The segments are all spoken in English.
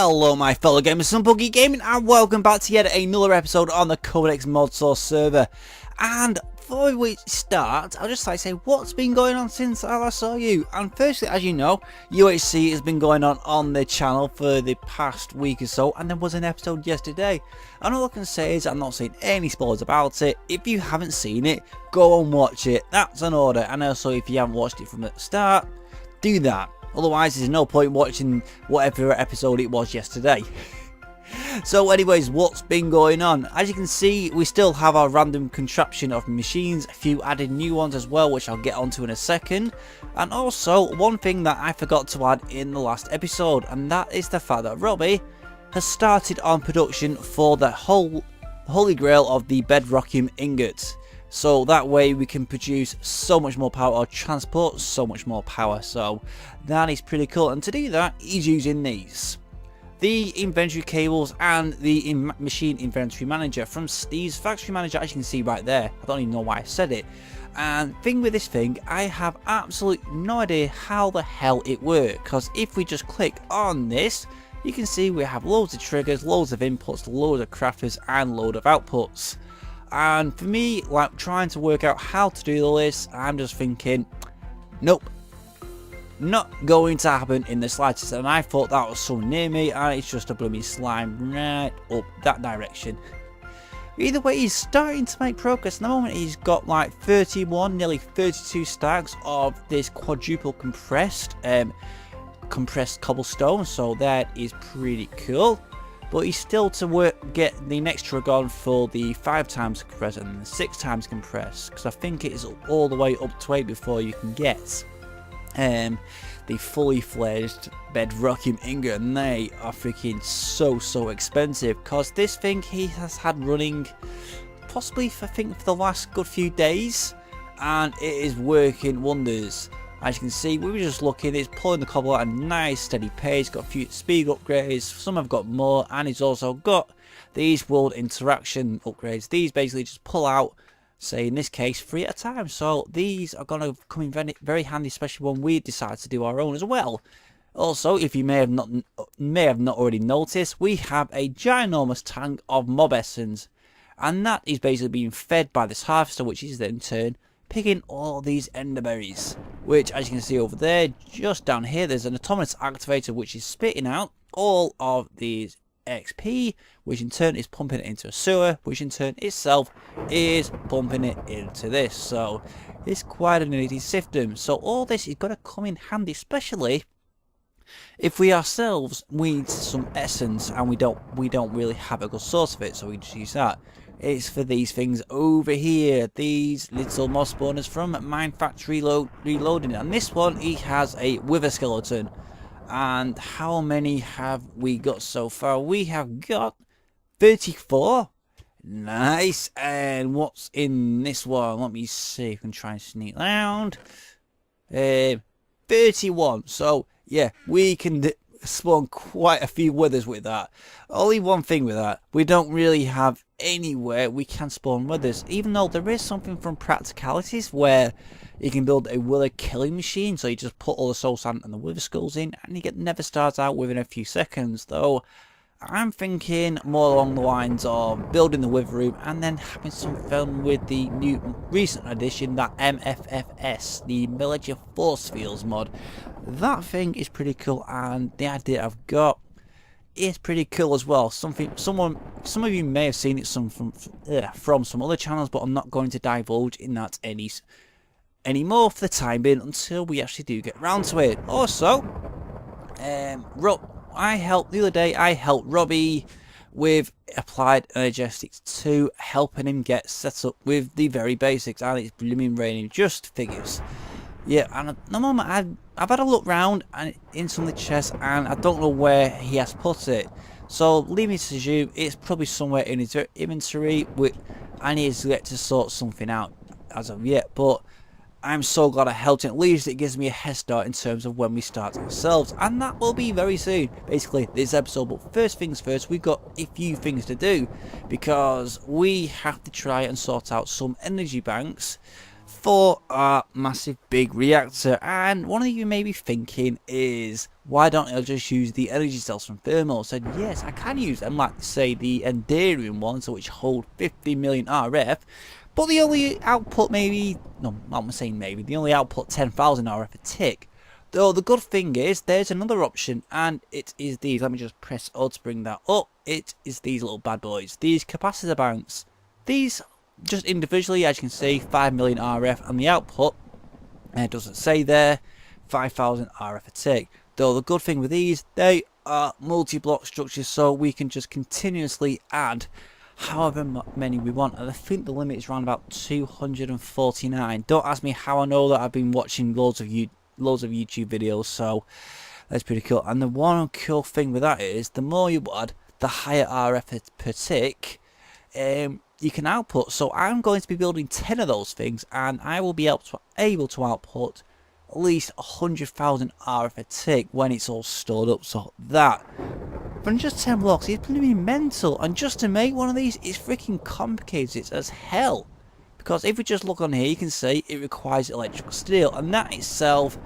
Hello my fellow gamers, some Geek Gaming, and welcome back to yet another episode on the Codex Modsauce server. And before we start, I'll just like to say what's been going on since I last saw you. And firstly, as you know, UHC has been going on the channel for the past week or so, and there was an episode yesterday. And all I can say is I'm not saying any spoilers about it. If you haven't seen it, go and watch it. That's an order. And also, if you haven't watched it from the start, do that. Otherwise, there's no point watching whatever episode it was yesterday. So anyways, what's been going on? As you can see, we still have our random contraption of machines, a few added new ones as well, which I'll get onto in a second. And also, one thing that I forgot to add in the last episode, and that is the fact that Robbie has started on production for the holy grail of the bedrockium ingots. So that way we can produce so much more power, or transport so much more power. So that is pretty cool. And to do that, he's using these. The inventory cables and the machine inventory manager from Steve's factory manager, as you can see right there. I don't even know why I said it. And thing with this thing, I have absolutely no idea how the hell it works. Because if we just click on this, you can see we have loads of triggers, loads of inputs, loads of crafters, and load of outputs. And for me, like trying to work out how to do all this, I'm just thinking, nope, not going to happen in the slightest. And I thought that was so near me, and it's just a blooming slime right up that direction. Either way, he's starting to make progress. At the moment, he's got like 31, nearly 32 stacks of this quadruple compressed cobblestone. So that is pretty cool. But he's still to get the next trigger on for the 5 times compressed and the 6 times compressed, because I think it is all the way up to 8 before you can get the fully fledged bedrockium ingot, and they are freaking so expensive. Because this thing he has had running possibly I think for the last good few days, and it is working wonders. As you can see, we were just looking, it's pulling the cobble at a nice steady pace, got a few speed upgrades, some have got more, and it's also got these world interaction upgrades. These basically just pull out, say in this case, 3 at a time. So these are going to come in very, very handy, especially when we decide to do our own as well. Also, if you may have not already noticed, we have a ginormous tank of mob essence, and that is basically being fed by this harvester, which is then in turn picking all these enderberries, which as you can see over there, just down here, there's an autonomous activator which is spitting out all of these XP, which in turn is pumping it into a sewer, which in turn itself is pumping it into this. So it's quite a nifty system. So all this is going to come in handy, especially if we ourselves need some essence and we don't really have a good source of it, so we just use that. It's for these things over here, these little moss spawners from Mine Factory Reloading. And this one, he has a wither skeleton. And how many have we got so far? We have got 34. Nice. And what's in this one? Let me see if I can try and sneak around. 31. So yeah, we can spawn quite a few withers with that. Only one thing with that, we don't really have anywhere we can spawn withers, even though there is something from practicalities where you can build a wither killing machine. So you just put all the soul sand and the wither skulls in, and you never start out within a few seconds. Though I'm thinking more along the lines of building the wither room and then having some fun with the new recent addition, that MFFS, the Military Force Fields mod. That thing is pretty cool, and the idea I've got is pretty cool as well. Some of you may have seen it from some other channels, but I'm not going to divulge in that anymore for the time being until we actually do get round to it. Also, the other day I helped Robbie with Applied Energistics 2, helping him get set up with the very basics, and it's blooming raining just figures. Yeah, and at the moment I've had a look round and in some of the chests, and I don't know where he has put it. So leave me to assume it's probably somewhere in his inventory, which I need to get to sort something out as of yet. But I'm so glad I helped him. At least it gives me a head start in terms of when we start ourselves, and that will be very soon. Basically this episode. But first things first, we've got a few things to do, because we have to try and sort out some energy banks for our massive big reactor. And one of you may be thinking is, why don't I just use the energy cells from Thermal? I said, yes, I can use them, like say the Enduring ones, which hold 50 million RF, but the only output maybe, no, I'm saying maybe, the only output 10,000 RF a tick. Though the good thing is, there's another option, and it is these. Let me just press O to bring that up. It is these little bad boys, these capacitor banks. These, just individually, as you can see, 5 million RF, and the output, it doesn't say there, 5,000 RF a tick. Though the good thing with these, they are multi-block structures, so we can just continuously add however many we want, and I think the limit is around about 249. Don't ask me how I know that. I've been watching loads of YouTube videos, so that's pretty cool. And the one cool thing with that is, the more you add, the higher RF per tick you can output. So I'm going to be building 10 of those things, and I will be able to output at least 100,000 RF a tick when it's all stored up. So that, from just 10 blocks, it's going to be mental. And just to make one of these, it's freaking complicated as hell. Because if we just look on here, you can see it requires electrical steel, and that itself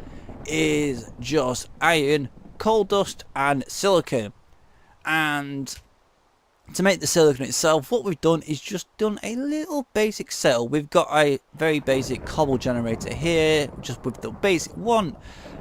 is just iron, coal dust, and silicon. And to make the silicon itself, what we've done is just done a little basic setup. We've got a very basic cobble generator here, just with the basic one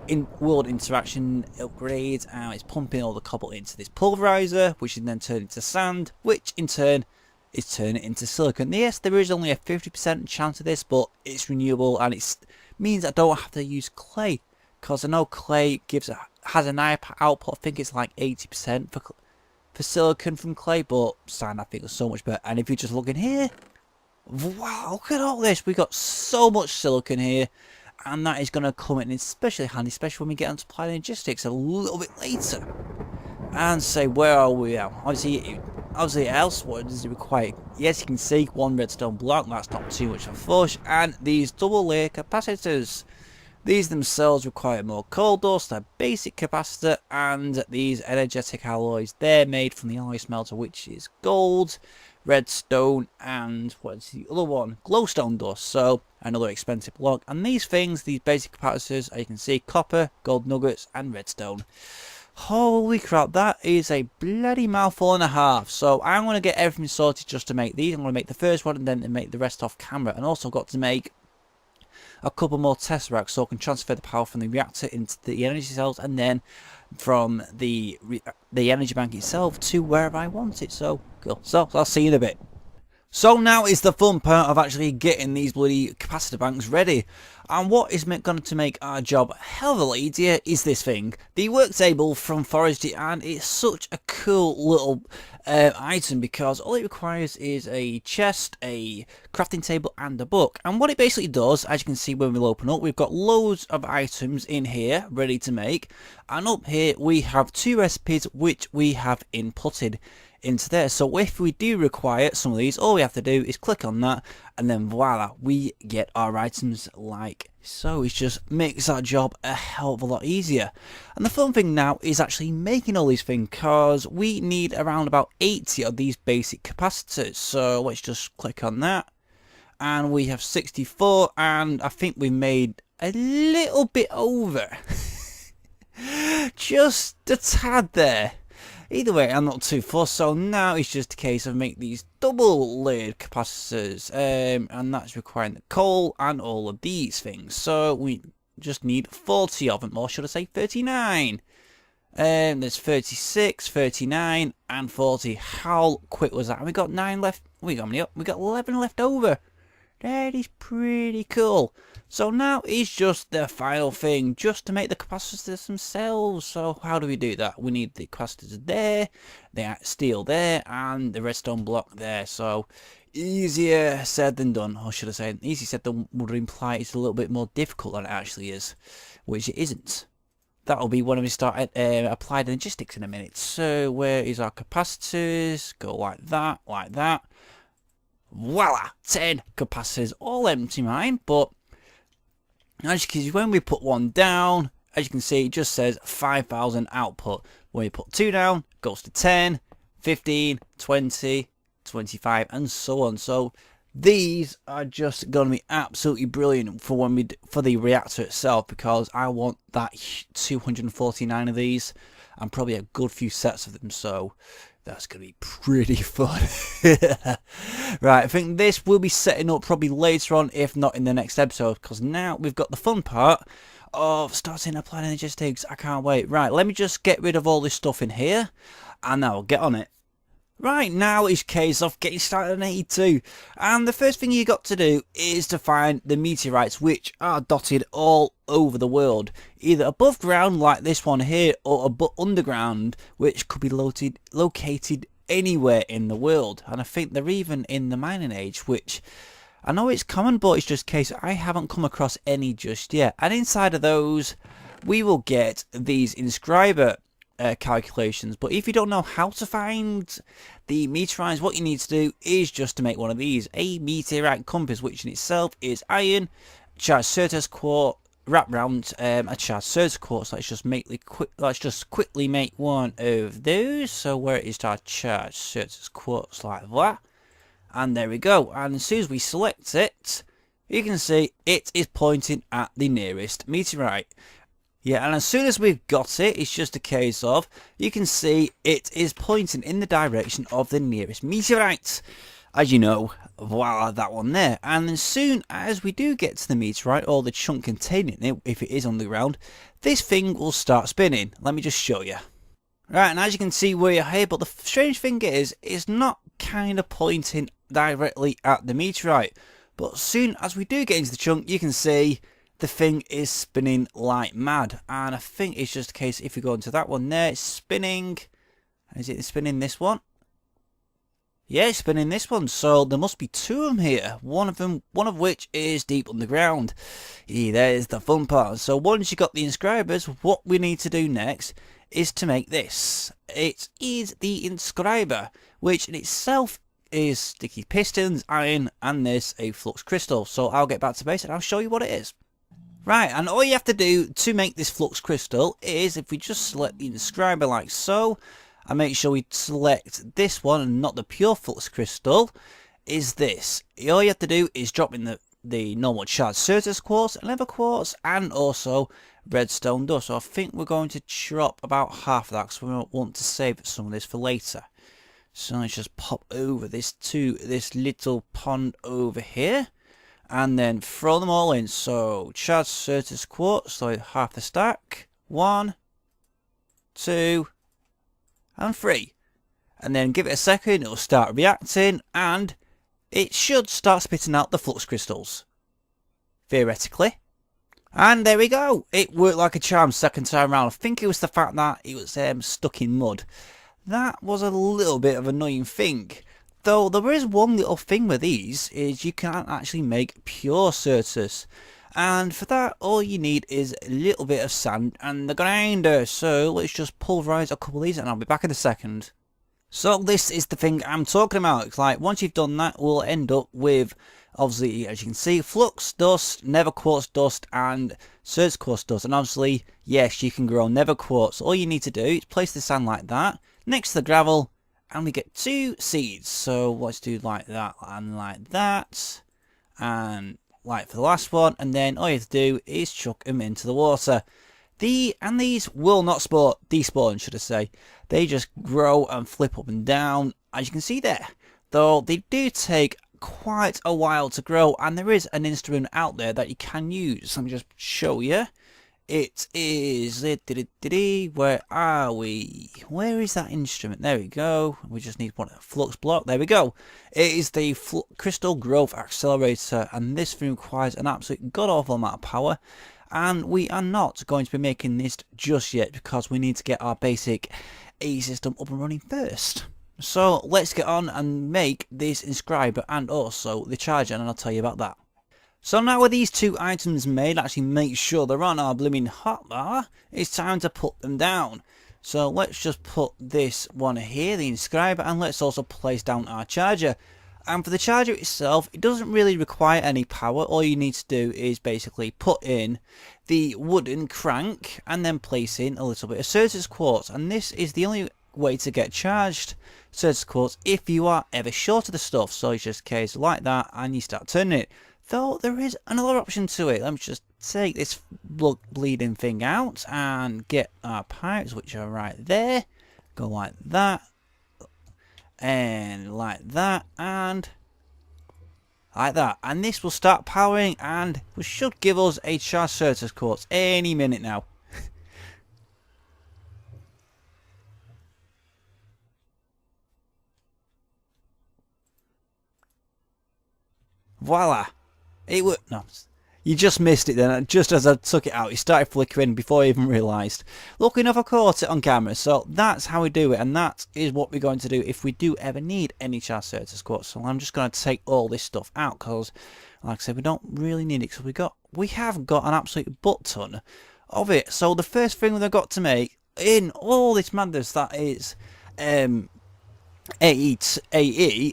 in world interaction upgrade, and it's pumping all the cobble into this pulverizer, which is then turned into sand, which in turn is turn it into silicon. Yes, there is only a 50% chance of this, but it's renewable, and it means I don't have to use clay, because I know clay has an output. I think it's like 80% for silicon from clay, but sand I think is so much better. And if you just look in here, wow, look at all this. We got so much silicon here, and that is going to come in especially handy, especially when we get onto Applied Energistics a little bit later. And say, where are we now? Obviously else, what does it require? Yes, you can see one redstone block, that's not too much of a fuss, and these double layer capacitors. These themselves require more coal dust, a basic capacitor, and these energetic alloys. They're made from the alloy smelter, which is gold, redstone, and what's the other one? Glowstone dust, so another expensive block. And these things, these basic capacitors, as you can see, copper, gold nuggets, and redstone. Holy crap, that is a bloody mouthful and a half. So I'm going to get everything sorted just to make these. I'm going to make the first one and then to make the rest off camera. And also got to make a couple more tesseracts so I can transfer the power from the reactor into the energy cells, and then from the energy bank itself to wherever I want it. So cool. So I'll see you in a bit. So now is the fun part of actually getting these bloody capacitor banks ready. And what is going to make our job a hell of a lot easier is this thing, the work table from Forestry, and it's such a cool little item because all it requires is a chest, a crafting table, and a book. And what it basically does, as you can see when we'll open up, we've got loads of items in here ready to make, and up here we have 2 recipes which we have inputted into there. So if we do require some of these, all we have to do is click on that, and then voila, we get our items like so. It just makes our job a hell of a lot easier. And the fun thing now is actually making all these things, because we need around about 80 of these basic capacitors. So let's just click on that, and we have 64, and I think we made a little bit over just a tad there. Either way, I'm not too fussed, so now it's just a case of make these double layered capacitors, and that's requiring the coal and all of these things. So we just need 40 of them, or should I say 39. There's 36, 39, and 40. How quick was that? And we got 9 left. We got many up. We got 11 left over. That is pretty cool. So now it's just the final thing, just to make the capacitors themselves. So how do we do that? We need the capacitors there, the steel there, and the redstone block there. So easier said than done, or should I say easy said than would imply it's a little bit more difficult than it actually is, which it isn't. That'll be when we start Applied Energistics in a minute. So where is our capacitors? Go like that, like that. Voila, 10 capacitors, all empty mine, but as you can see, when we put one down, as you can see, it just says 5,000 output. When we put 2 down, goes to 10, 15, 20, 25, and so on. So These are just going to be absolutely brilliant for when for the reactor itself, because I want that 249 of these and probably a good few sets of them, so that's going to be pretty fun. Right, I think this will be setting up probably later on, if not in the next episode, because now we've got the fun part of starting Applied Energistics. I can't wait. Right, let me just get rid of all this stuff in here, and now we'll get on it. Right, now it's a case of getting started on 82, and the first thing you got to do is to find the meteorites, which are dotted all over the world, either above ground like this one here, or underground, which could be located anywhere in the world. And I think they're even in the mining age, which I know it's common, but it's just a case I haven't come across any just yet. And inside of those we will get these inscriber calculations. But if you don't know how to find the meteorites, what you need to do is just to make one of these, a meteorite compass, which in itself is iron, charged Certus quartz, wrapped round a charged Certus quartz. Let's just quickly make one of those. So where it is our charged Certus quartz, like that, and there we go. And as soon as we select it, you can see it is pointing at the nearest meteorite. Yeah, and as soon as we've got it, it's just a case of, you can see it is pointing in the direction of the nearest meteorite. As you know, voila, that one there. And as soon as we do get to the meteorite, or the chunk containing it, if it is on the ground, this thing will start spinning. Let me just show you. Right, and as you can see, we're here, but the strange thing is, it's not kind of pointing directly at the meteorite. But as soon as we do get into the chunk, you can see the thing is spinning like mad. And I think it's just a case, if you go into that one there, it's spinning. Is it spinning this one? Yeah, it's spinning this one. So there must be two of them here. One of which is deep underground. Yeah, there's the fun part. So once you got the inscribers, what we need to do next is to make this. It is the inscriber, which in itself is sticky pistons, iron, and there's a flux crystal. So I'll get back to base and I'll show you what it is. Right, and all you have to do to make this flux crystal is, if we just select the inscriber like so, and make sure we select this one and not the pure flux crystal, is this. All you have to do is drop in the normal charged Certus quartz, leather quartz, and also redstone dust. So I think we're going to drop about half of that, because we want to save some of this for later. So let's just pop over this to this little pond over here, and then throw them all in. So charged Certus quartz, so half the stack. 1, 2, and 3. And then give it a second, it'll start reacting, and it should start spitting out the flux crystals, theoretically. And there we go, it worked like a charm second time round. I think it was the fact that it was stuck in mud. That was a little bit of an annoying thing. Though there is one little thing with these, is you can't actually make pure Certus. And for that, all you need is a little bit of sand and the grinder. So let's just pulverize a couple of these and I'll be back in a second. So this is the thing I'm talking about. It's like, once you've done that, we'll end up with, obviously, as you can see, flux dust, nether quartz dust, and Certus quartz dust. And obviously, yes, you can grow nether quartz. All you need to do is place the sand like that next to the gravel, and we get 2 seeds. So let's do like that and like that, and like for the last one, and then all you have to do is chuck them into the water. And these will not despawn, should I say. They just grow and flip up and down, as you can see there. Though they do take quite a while to grow, and there is an instrument out there that you can use. Let me just show you. It is, where are we? Where is that instrument? There we go. We just need one flux block. There we go. It is the Crystal Growth Accelerator, and this thing requires an absolute god-awful amount of power. And we are not going to be making this just yet, because we need to get our basic A system up and running first. So let's get on and make this inscriber and also the charger, and I'll tell you about that. So now with these 2 items made, actually make sure they're on our blooming hotbar, it's time to put them down. So let's just put this one here, the inscriber, and let's also place down our charger. And for the charger itself, it doesn't really require any power. All you need to do is basically put in the wooden crank and then place in a little bit of Certus quartz. And this is the only way to get charged certain quartz if you are ever short of the stuff. So it's just a case like that, and you start turning it. Though there is another option to it. Let me just take this bleeding thing out and get our pipes, which are right there. Go like that, and like that, and like that. And this will start powering, and we should give us a charged Certus quartz any minute now. Voila! It would no. You just missed it then. Just as I took it out, it started flickering before I even realised. Lucky enough I caught it on camera, so that's how we do it, and that is what we're going to do if we do ever need any charged Certus quartz. So I'm just going to take all this stuff out because, like I said, we don't really need it because we have got an absolute butt ton of it. So the first thing we've got to make in all this madness that is AE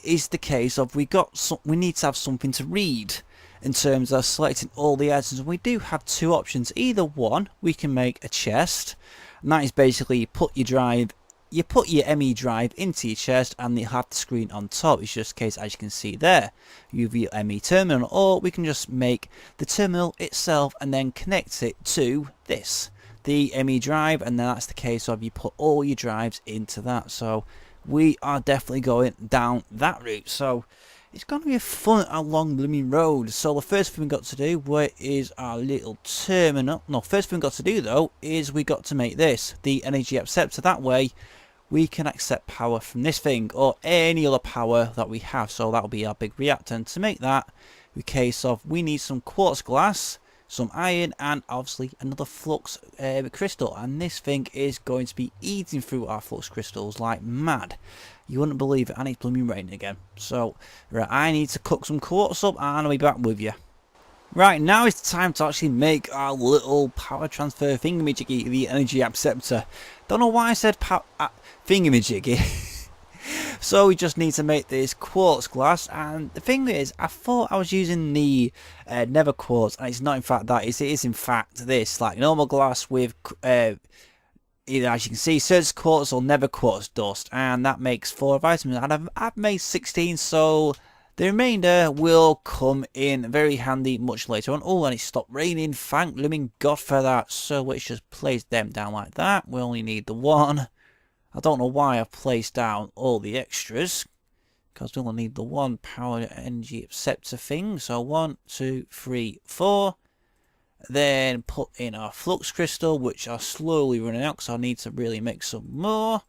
is the case of we need to have something to read. In terms of selecting all the items, we do have two options. Either one, we can make a chest, and that is basically you put your ME drive into your chest, and you have the screen on top. It's just a case, as you can see there, UV ME terminal, or we can just make the terminal itself and then connect it to this, the ME drive, and then that's the case of you put all your drives into that. So we are definitely going down that route. So it's going to be a fun and long blooming road. So the first thing we've got to do, where is our little terminal? No, first thing we've got to do though, is we got to make this, the energy acceptor. That way we can accept power from this thing, or any other power that we have. So that'll be our big reactor. And to make that, in case of, we need some quartz glass, some iron, and obviously another flux crystal. And this thing is going to be eating through our flux crystals like mad. You wouldn't believe it, and it's blooming raining again. So, right, I need to cook some quartz up, and I'll be back with you. Right, now it's time to actually make our little power transfer thingamajiggy, the energy acceptor. Don't know why I said thingamajiggy. So we just need to make this quartz glass, and the thing is, I thought I was using the nether quartz, and it's not in fact that. It is in fact this, like normal glass with either, as you can see, Certus quartz or nether quartz dust, and that makes 4 items, and I've made 16, so the remainder will come in very handy much later on. Oh, and it stopped raining, thank blooming God for that. So let's just place them down like that. We only need the one. I don't know why I've placed down all the extras, because we only need the one power energy acceptor thing. So 1, 2, 3, 4. Then put in our flux crystal, which are slowly running out because I need to really make some more.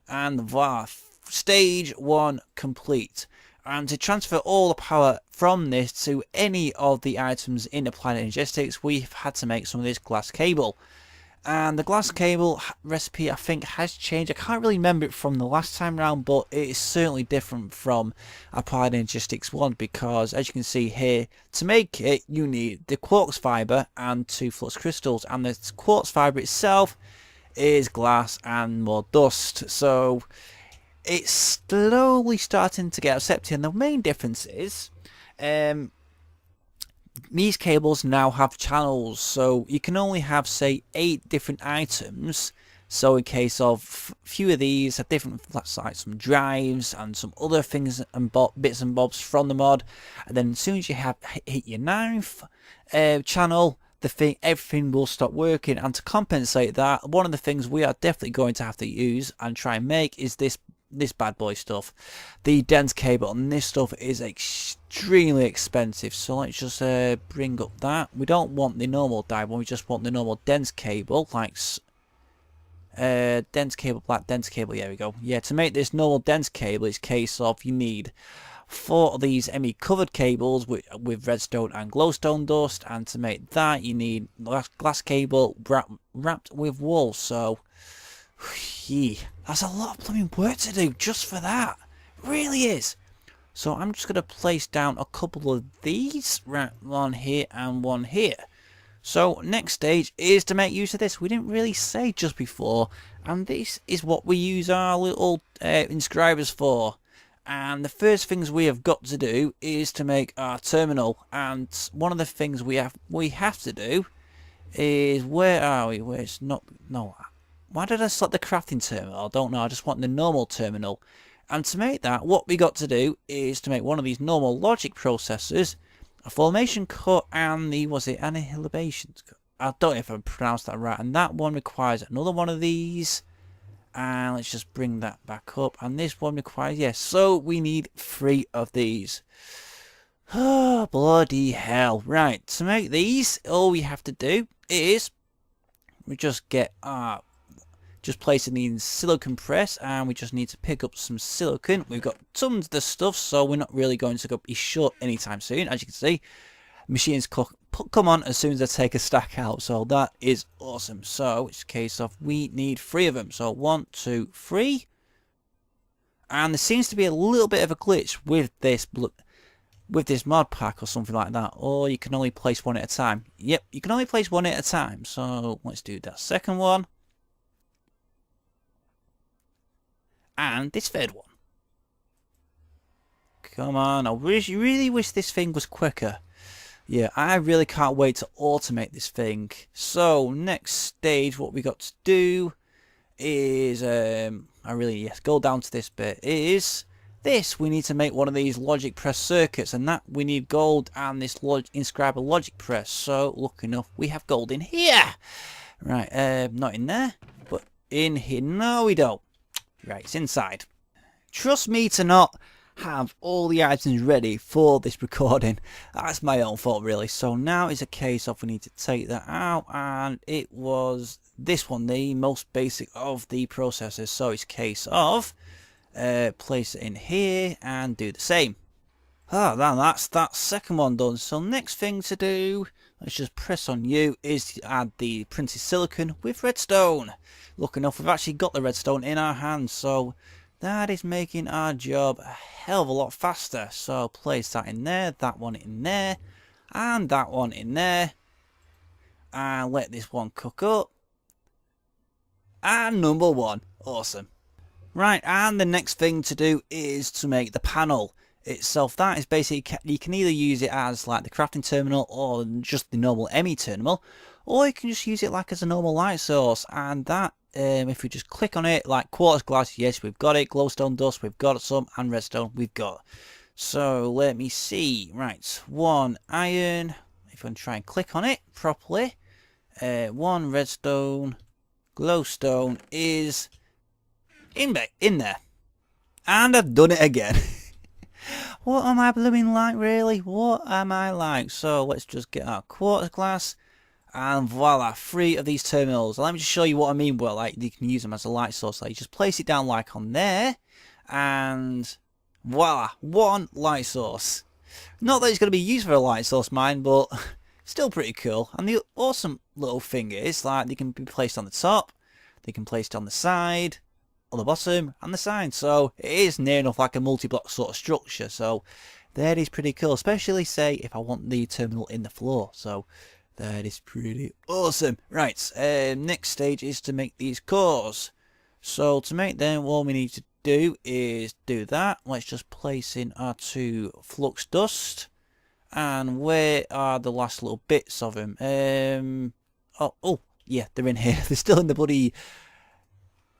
And voila, stage 1 complete. And to transfer all the power from this to any of the items in Applied Energistics, we've had to make some of this glass cable. And the glass cable recipe, I think, has changed. I can't really remember it from the last time round, but it is certainly different from Applied Energistics 1, because as you can see here, to make it you need the quartz fibre and 2 flux crystals, and the quartz fibre itself is glass and more dust. So it's slowly starting to get accepted, and the main difference is these cables now have channels, so you can only have, say, 8 different items. So in case of few of these have different, like some drives and some other things and bits and bobs from the mod, and then as soon as you have hit your 9th channel, everything will stop working. And to compensate that, one of the things we are definitely going to have to use and try and make is this bad boy stuff, the dense cable, and this stuff is extremely expensive. So let's just bring up that. We don't want the normal dye one, we just want the normal dense cable, like dense cable, black dense cable. There we go. Yeah, to make this normal dense cable, it's a case of you need 4 of these ME covered cables with redstone and glowstone dust, and to make that you need glass cable wrapped with wool. So that's a lot of blooming work to do just for that. It really is. So I'm just going to place down a couple of these, right, one here and one here. So next stage is to make use of this. We didn't really say just before, and this is what we use our little inscribers for. And the first things we have got to do is to make our terminal. And one of the things we have to do is, where are we? Where's not, no, Why did I select the crafting terminal? I don't know. I just want the normal terminal. And to make that, what we got to do is to make one of these normal logic processors, a formation cut, and the, was it annihilation? I don't know if I pronounced that right. And that one requires another one of these. And let's just bring that back up. And this one requires, yes. So we need 3 of these. Oh, bloody hell. Right, to make these, all we have to do is we just get our, just place it in the silicon press, and we just need to pick up some silicon. We've got tons of the stuff, so we're not really going to be short anytime soon. As you can see, machines come on as soon as I take a stack out, so that is awesome. So it's a case of we need 3 of them. So 1, 2, 3, and there seems to be a little bit of a glitch with this mod pack or something like that, or you can only place 1 at a time. Yep, you can only place 1 at a time. So let's do that second one and this third one. Come on, I really wish this thing was quicker. Yeah, I really can't wait to automate this thing. So next stage, what we got to do is go down to this bit. Is this, we need to make one of these logic press circuits, and that we need gold and this inscriber logic press. So lucky enough, we have gold in here. Right, not in there, but in here. No, we don't. Right, it's inside. Trust me to not have all the items ready for this recording. That's my own fault, really. So now it's a case of we need to take that out, and it was this one, the most basic of the processors. So it's a case of place it in here and do the same. That's that second one done. So next thing to do, let's just press on U, is to add the printed silicon with redstone. Look enough, we've actually got the redstone in our hands, so that is making our job a hell of a lot faster. So place that in there, that one in there, and that one in there, and let this one cook up. And number 1, awesome. Right, and the next thing to do is to make the panel itself. That is basically, you can either use it as like the crafting terminal or just the normal ME terminal, or you can just use it like as a normal light source. And that, if we just click on it, like quartz glass, yes, we've got it. Glowstone dust, we've got some, and redstone, we've got. So let me see. Right, 1 iron. If I can try and click on it properly, 1 redstone, glowstone is in there, and I've done it again. What am I blooming like, really? What am I like? So let's just get our quartz glass, and voila, 3 of these terminals. Let me just show you what I mean. Well, like, you can use them as a light source. Like, you just place it down like on there, and voila, 1 light source. Not that it's going to be used for a light source, mind, but still pretty cool. And the awesome little thing is, like, they can be placed on the top, they can be placed on the side, on the bottom, and the side. So it is near enough like a multi-block sort of structure. So that is pretty cool, especially say if I want the terminal in the floor. So that is pretty awesome. Right, next stage is to make these cores. So to make them, all we need to do is do that. Let's just place in our 2 flux dust. And where are the last little bits of them? Oh yeah, they're in here. They're still in the bloody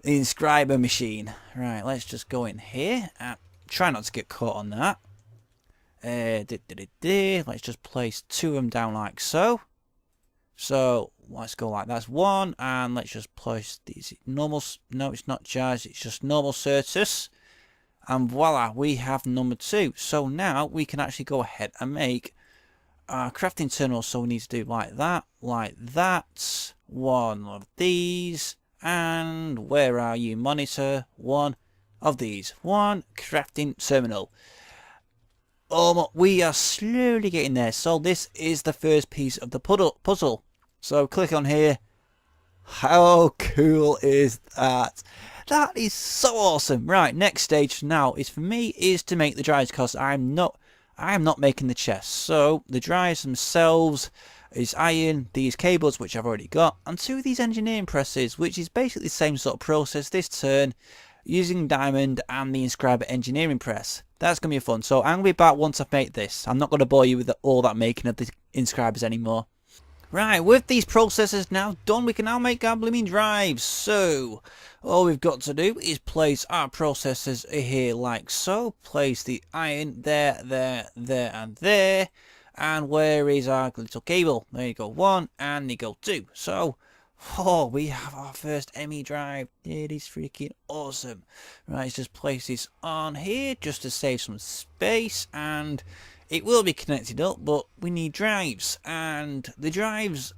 inscriber machine. Right, let's just go in here and try not to get caught on that. Let's just place 2 of them down like so. So let's go like that's 1, and let's just place these normal. No, it's not charged, it's just normal Certus, and voila, we have number 2. So now we can actually go ahead and make our crafting terminal. So we need to do like that, 1 of these. And where are you, monitor? 1 of these. 1 crafting terminal. We are slowly getting there. So this is the first piece of the puzzle. So click on here. How cool is that? That is so awesome. Right, next stage now is for me is to make the drives, because I am not making the chest. So the drives themselves is iron, these cables which I've already got, and 2 of these engineering presses, which is basically the same sort of process this turn, using diamond and the inscriber engineering press. That's going to be fun. So I'm going to be back once I've made this. I'm not going to bore you with all that making of the inscribers anymore. Right, with these processors now done, we can now make our blooming drives. So, all we've got to do is place our processors here like so. Place the iron there, there, there, and there. And where is our little cable? There you go, 1, and there you go 2. So, oh, we have our first ME drive. It is freaking awesome. Right, let's just place this on here just to save some space, and it will be connected up, but we need drives, and the drives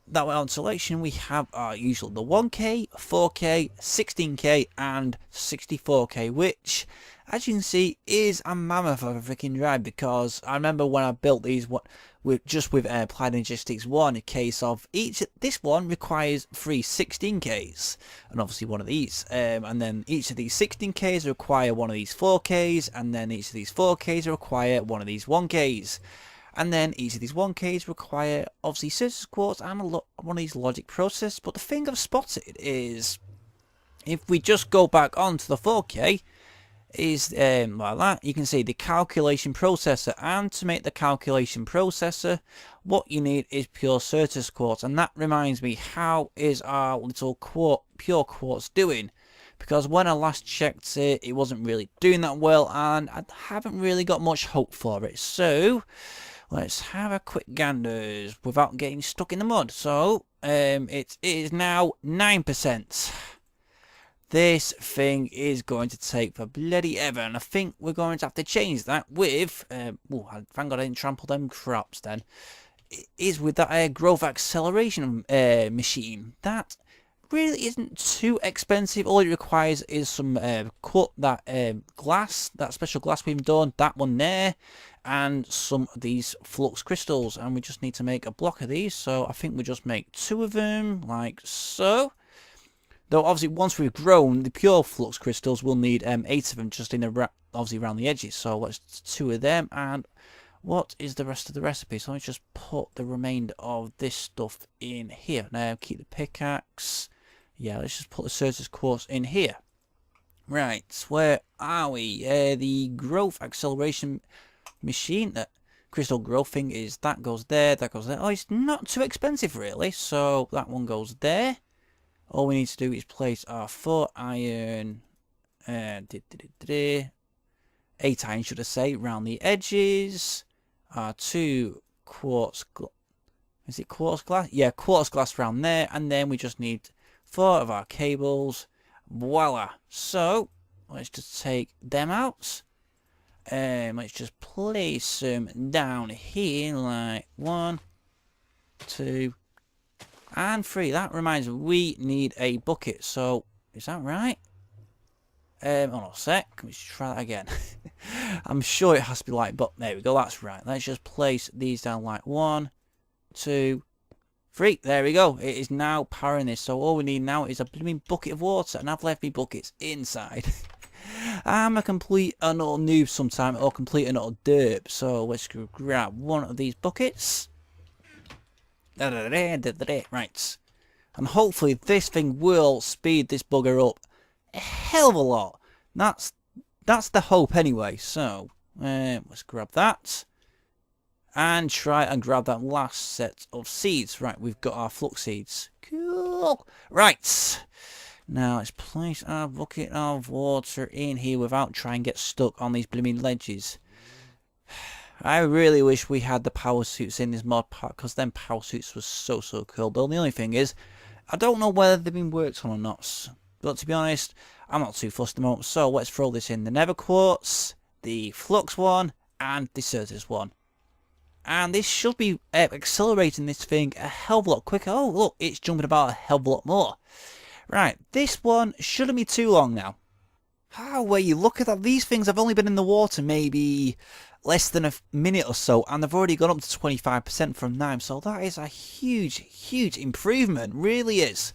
that were on selection we have are usually the 1K, 4K, 16K and 64K, which as you can see is a mammoth of a freaking drive, because I remember when I built these with Applied Energistics 1, a case of this one requires 3 16Ks and obviously one of these, and then each of these 16Ks require one of these 4Ks, and then each of these 4Ks require one of these 1Ks. And then each of these 1Ks require obviously synthesis quartz and one of these logic process. But the thing I've spotted is, if we just go back onto the 4K, is like that, you can see the calculation processor, and to make the calculation processor, what you need is pure synthesis quartz. And that reminds me, how is our little pure quartz doing? Because when I last checked it, it wasn't really doing that well, and I haven't really got much hope for it. So let's have a quick gander without getting stuck in the mud. So it is now 9%. This thing is going to take for bloody ever, and I think we're going to have to change that with oh, thank God I didn't trample them crops then. It is with that growth acceleration machine. That really isn't too expensive. All it requires is some glass, that special glass we've done, that one there, and some of these flux crystals, and we just need to make a block of these. So I think we just make 2 of them like so. Though obviously once we've grown the pure flux crystals, we'll need 8 of them just in obviously around the edges. So let's 2 of them. And what is the rest of the recipe? So let's just put the remainder of this stuff in here. Now keep the pickaxe. Yeah, let's just put the synthesis quartz in here. Right, where are we? The growth acceleration machine, crystal growth thing, is that goes there, that goes there. Oh, it's not too expensive really, so that one goes there. All we need to do is place our 4 iron, 8 iron should I say, around the edges. Our 2 quartz, is it quartz glass? Yeah, quartz glass around there, and then we just need 4 of our cables. Voila. So let's just take them out. Let's just place them down here like 1, 2, and 3. That reminds me, we need a bucket. So is that right? Hold on a sec. Let me just try that again. I'm sure it has to be like, but there we go. That's right. Let's just place these down like 1, 2, 3. There we go. It is now powering this. So all we need now is a blooming bucket of water, and I've left me buckets inside. I'm a complete and utter noob sometime, or complete and utter derp. So let's grab one of these buckets. Right. And hopefully this thing will speed this bugger up a hell of a lot. That's the hope anyway. So let's grab that. And try and grab that last set of seeds. Right, we've got our flux seeds. Cool. Right. Now let's place our bucket of water in here without trying to get stuck on these blooming ledges. I really wish we had the power suits in this mod pack, because them power suits was so cool. But the only thing is, I don't know whether they've been worked on or not. But to be honest, I'm not too fussed at the moment. So let's throw this in the nether quartz, the flux one, and the synthesis one. And this should be accelerating this thing a hell of a lot quicker. Oh, look, it's jumping about a hell of a lot more. Right, this one shouldn't be too long now. Oh, where you look at that, these things have only been in the water maybe less than a minute or so, and they've already gone up to 25% from 9. So that is a huge improvement, really is.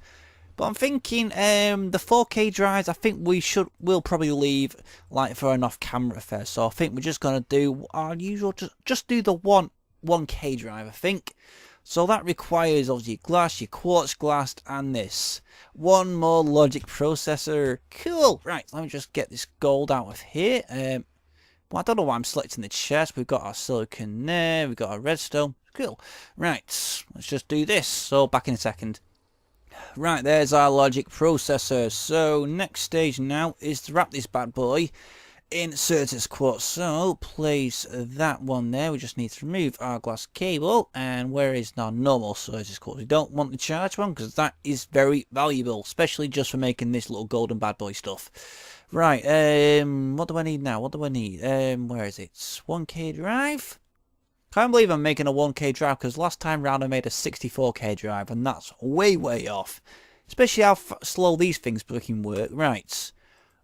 But I'm thinking the 4K drives, I think we'll probably leave like for an off-camera affair. So I think we're just gonna do our usual, just do the 1K drive, I think. So that requires obviously your glass, your quartz glass, and this. One more logic processor. Cool. Right, let me just get this gold out of here. Well, I don't know why I'm selecting the chest. We've got our silicon there. We've got our redstone. Cool. Right, let's just do this. So back in a second. Right, there's our logic processor. So next stage now is to wrap this bad boy in Certus quartz. So place that one there. We just need to remove our glass cable. And where is our normal Certus quartz? We don't want the charge one because that is very valuable, especially just for making this little golden bad boy stuff. Right, what do I need now? What do I need? Where is it? 1K drive? Can't believe I'm making a 1K drive because last time round I made a 64K drive and that's way off. Especially how slow these things freaking work. Right,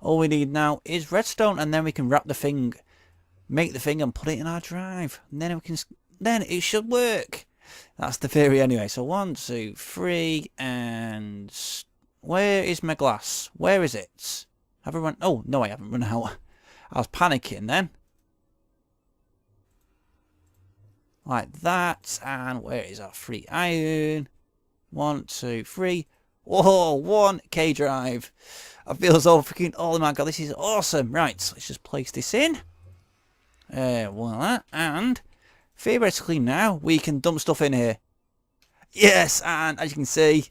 all we need now is redstone and then we can wrap the thing, make the thing and put it in our drive. And then it should work. That's the theory anyway. So 1, 2, 3 and where is my glass? Where is it? Have I run? Oh no, I haven't run out. I was panicking then. Like that, and where is our free iron? 1, 2, 3. Whoa, 1K drive. I feel so freaking, oh my god, this is awesome. Right, so let's just place this in. Voila, and theoretically now we can dump stuff in here. Yes, and as you can see,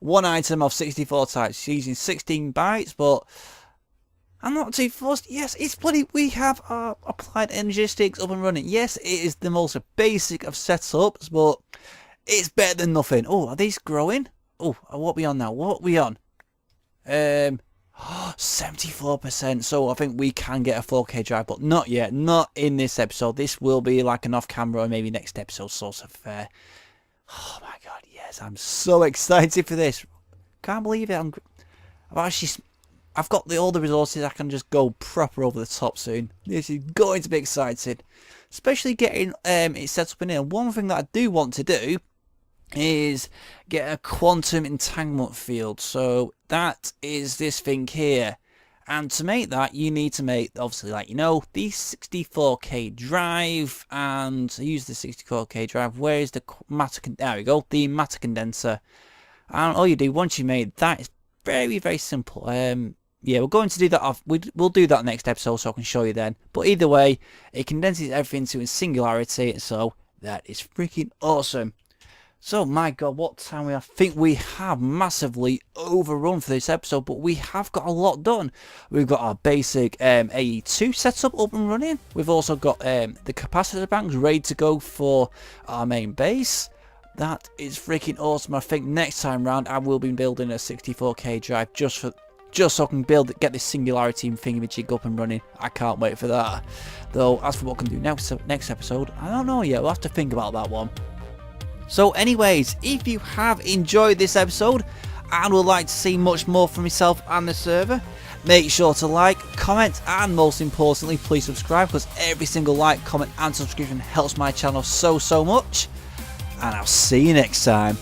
one item of 64 types using 16 bytes, but I'm not too fussed. Yes, it's bloody. We have our Applied Energistics up and running. Yes, it is the most basic of setups, but it's better than nothing. Oh, are these growing? Oh, what are we on now? What are we on? 74%. So I think we can get a 4K drive, but not yet. Not in this episode. This will be like an off-camera or maybe next episode sort of. Oh my god, yes, I'm so excited for this. Can't believe it. I've got all the resources. I can just go proper over the top soon. This is going to be exciting, especially getting it set up in here. One thing that I do want to do is get a quantum entanglement field. So that is this thing here, and to make that you need to make, obviously, like the 64K drive, and use the 64K drive. Where is the matter? There we go, the matter condenser. And all you do once you made that is very simple. Yeah, we're going to do that. We'll do that next episode, so I can show you then. But either way, it condenses everything to a singularity, so that is freaking awesome. So, my god, what time we have? I think we have massively overrun for this episode, but we have got a lot done. We've got our basic AE2 setup up and running. We've also got the capacitor banks ready to go for our main base. That is freaking awesome. I think next time round I will be building a 64K drive just so I can get this singularity thingamajig up and running. I can't wait for that. Though, as for what I can do next episode, I don't know yet. We'll have to think about that one. So anyways, if you have enjoyed this episode and would like to see much more from myself and the server, make sure to like, comment, and most importantly, please subscribe, because every single like, comment, and subscription helps my channel so much. And I'll see you next time.